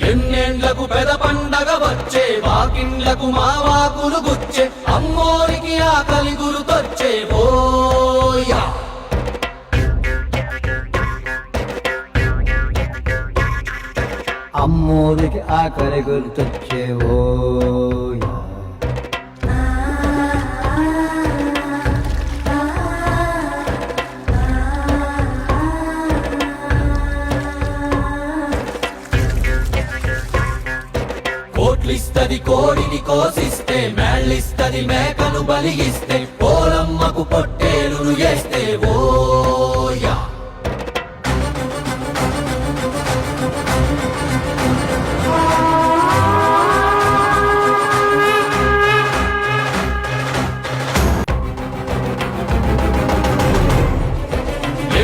ఎన్నేండ్లకు పెద పండగ వచ్చే వాకిండ్లకు మా వాకులు గుచ్చే అమ్మోరికి ఆకలి గురుతొచ్చే ఓయా అమ్మోరికి ఆకలి గుర్తొచ్చేవో కోట్లిస్తది కోడిని కోసిస్తే మేళ్ళిస్తది మేకను బలిగిస్తే పోలమ్మకు పొట్టేలును చేస్తే ఓ